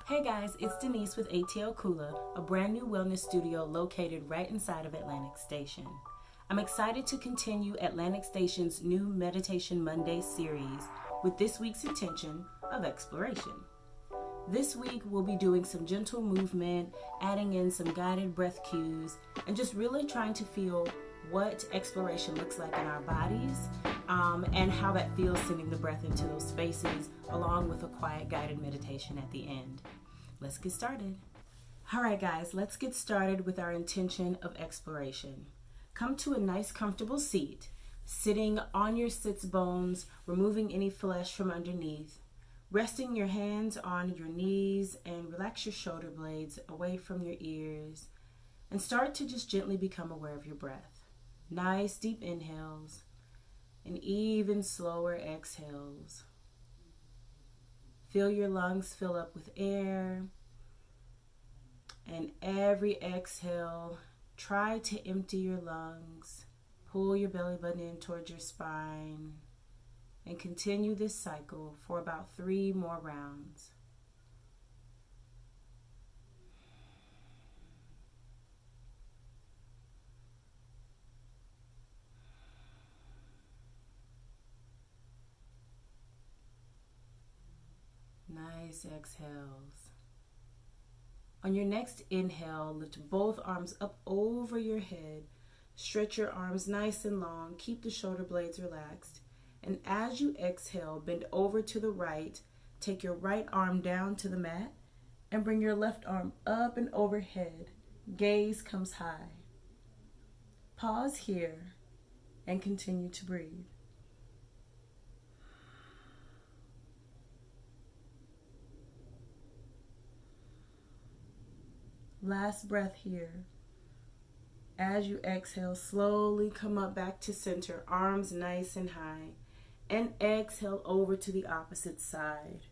Hey guys, it's Denise with ATL Kula, a brand new wellness studio located right inside of Atlantic Station. I'm excited to continue Atlantic Station's new Meditation Monday series with this week's intention of exploration. This week we'll be doing some gentle movement, adding in some guided breath cues, and just really trying to feel what exploration looks like in our bodies and how that feels sending the breath into those spaces along with a quiet guided meditation at the end. Let's get started. All right, guys, let's get started with our intention of exploration. Come to a nice, comfortable seat, sitting on your sits bones, removing any flesh from underneath, resting your hands on your knees, and relax your shoulder blades away from your ears, and start to just gently become aware of your breath. Nice, deep inhales, and even slower exhales. Feel your lungs fill up with air, and every exhale, try to empty your lungs. Pull your belly button in towards your spine, and continue this cycle for about 3 more rounds. Nice exhales. On your next inhale, lift both arms up over your head. Stretch your arms nice and long. Keep the shoulder blades relaxed. And as you exhale, bend over to the right. Take your right arm down to the mat and bring your left arm up and overhead. Gaze comes high. Pause here and continue to breathe. Last breath here. As you exhale, slowly come up back to center, arms nice and high, and exhale over to the opposite side.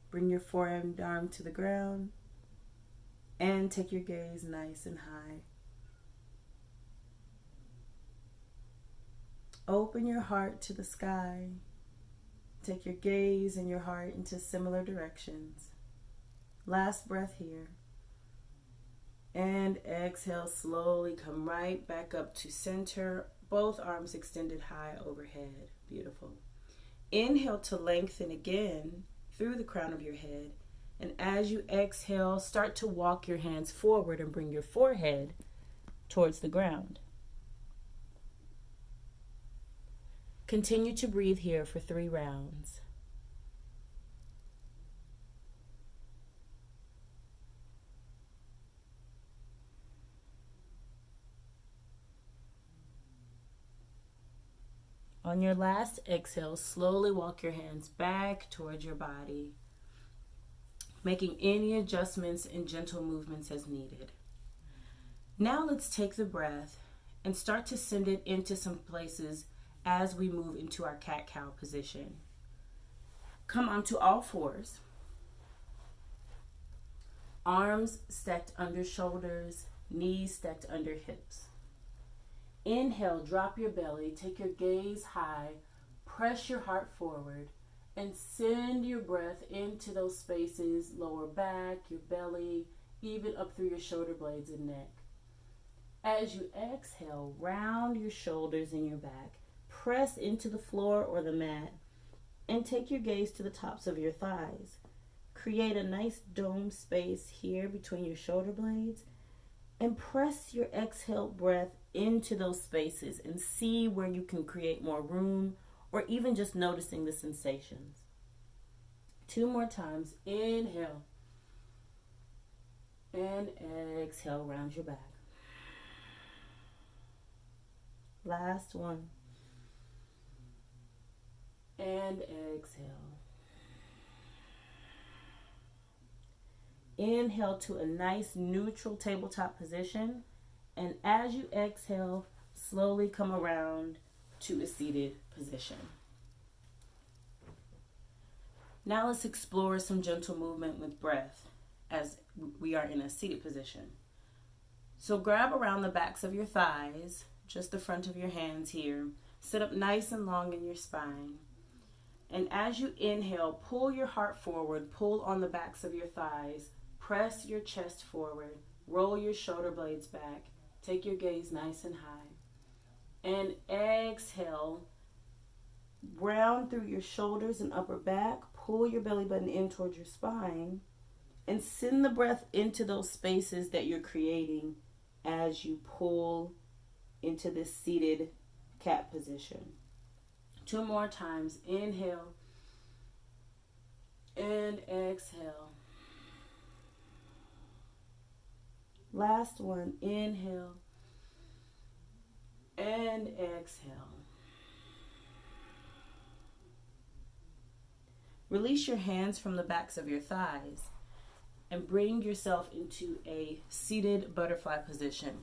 Bring your forearm to the ground and take your gaze nice and high. Open your heart to the sky. Take your gaze and your heart into similar directions. Last breath here. And exhale, slowly come right back up to center, both arms extended high overhead. Beautiful. Inhale to lengthen again through the crown of your head. And as you exhale, start to walk your hands forward and bring your forehead towards the ground. Continue to breathe here for 3 rounds. On your last exhale, slowly walk your hands back towards your body, making any adjustments and gentle movements as needed. Now let's take the breath and start to send it into some places as we move into our cat-cow position. Come onto all fours. Arms stacked under shoulders, knees stacked under hips. Inhale, drop your belly, take your gaze high, press your heart forward, and send your breath into those spaces, lower back, your belly, even up through your shoulder blades and neck. As you exhale, round your shoulders and your back, press into the floor or the mat, and take your gaze to the tops of your thighs. Create a nice dome space here between your shoulder blades, and press your exhale breath into those spaces and see where you can create more room or even just noticing the sensations. 2 more times. Inhale and exhale, round your back. Last one. And exhale. Inhale to a nice neutral tabletop position. And as you exhale, slowly come around to a seated position. Now let's explore some gentle movement with breath as we are in a seated position. So grab around the backs of your thighs, just the front of your hands here. Sit up nice and long in your spine. And as you inhale, pull your heart forward, pull on the backs of your thighs, press your chest forward, roll your shoulder blades back, take your gaze nice and high, and exhale. Round through your shoulders and upper back, pull your belly button in towards your spine, and send the breath into those spaces that you're creating as you pull into this seated cat position. 2 more times. Inhale and exhale. Last one. Inhale and exhale. Release your hands from the backs of your thighs and bring yourself into a seated butterfly position.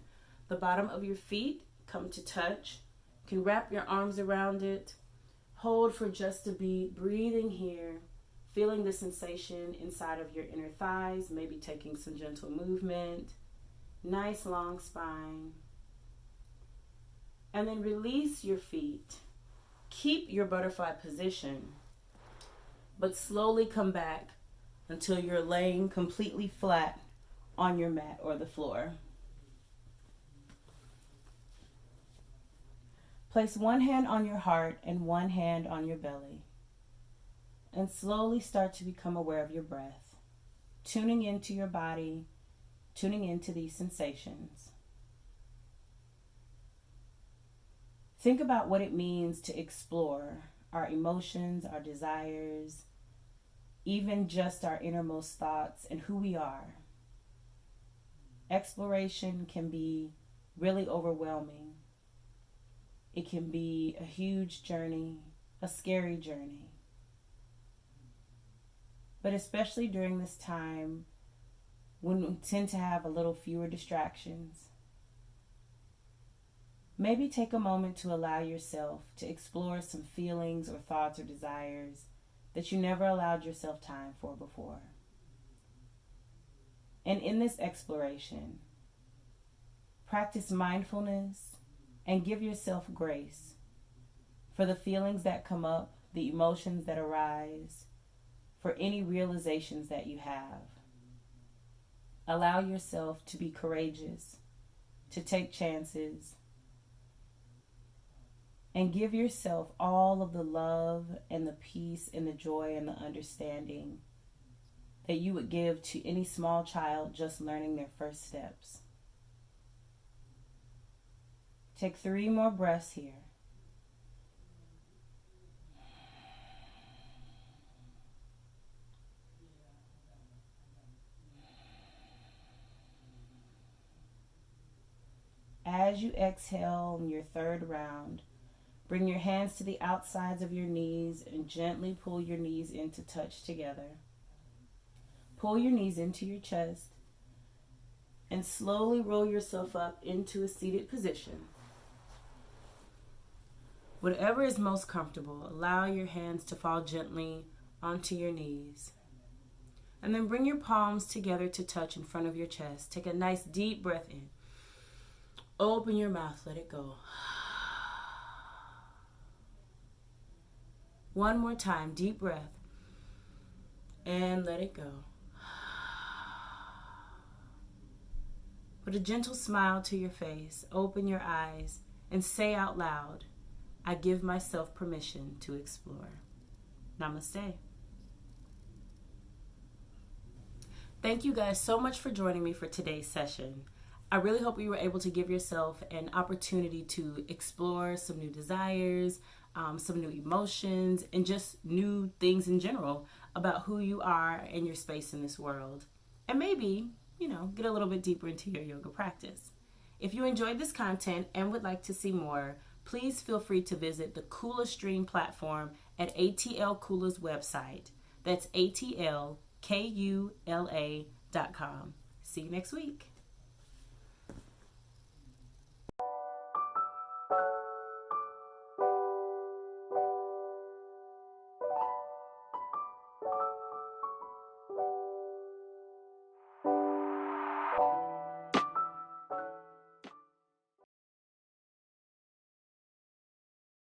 The bottom of your feet come to touch. You can wrap your arms around it. Hold for just a beat, breathing here, feeling the sensation inside of your inner thighs, maybe taking some gentle movement. Nice long spine. And then release your feet. Keep your butterfly position, but slowly come back until you're laying completely flat on your mat or the floor. Place one hand on your heart and one hand on your belly, and slowly start to become aware of your breath, tuning into your body, tuning into these sensations. Think about what it means to explore our emotions, our desires, even just our innermost thoughts and who we are. Exploration can be really overwhelming. It can be a huge journey, a scary journey. But especially during this time when we tend to have a little fewer distractions, maybe take a moment to allow yourself to explore some feelings or thoughts or desires that you never allowed yourself time for before. And in this exploration, practice mindfulness and give yourself grace for the feelings that come up, the emotions that arise, for any realizations that you have. Allow yourself to be courageous, to take chances, and give yourself all of the love and the peace and the joy and the understanding that you would give to any small child just learning their first steps. Take 3 more breaths here. As you exhale in your 3rd round, bring your hands to the outsides of your knees and gently pull your knees in to touch together. Pull your knees into your chest and slowly roll yourself up into a seated position. Whatever is most comfortable, allow your hands to fall gently onto your knees. And then bring your palms together to touch in front of your chest. Take a nice deep breath in. Open your mouth, let it go. One more time, deep breath, and let it go. Put a gentle smile to your face, open your eyes, and say out loud, I give myself permission to explore. Namaste. Thank you guys so much for joining me for today's session. I really hope you were able to give yourself an opportunity to explore some new desires, some new emotions, and just new things in general about who you are and your space in this world. And maybe, get a little bit deeper into your yoga practice. If you enjoyed this content and would like to see more, please feel free to visit the Kula Stream platform at ATL Kula's website. That's atlkula.com. See you next week.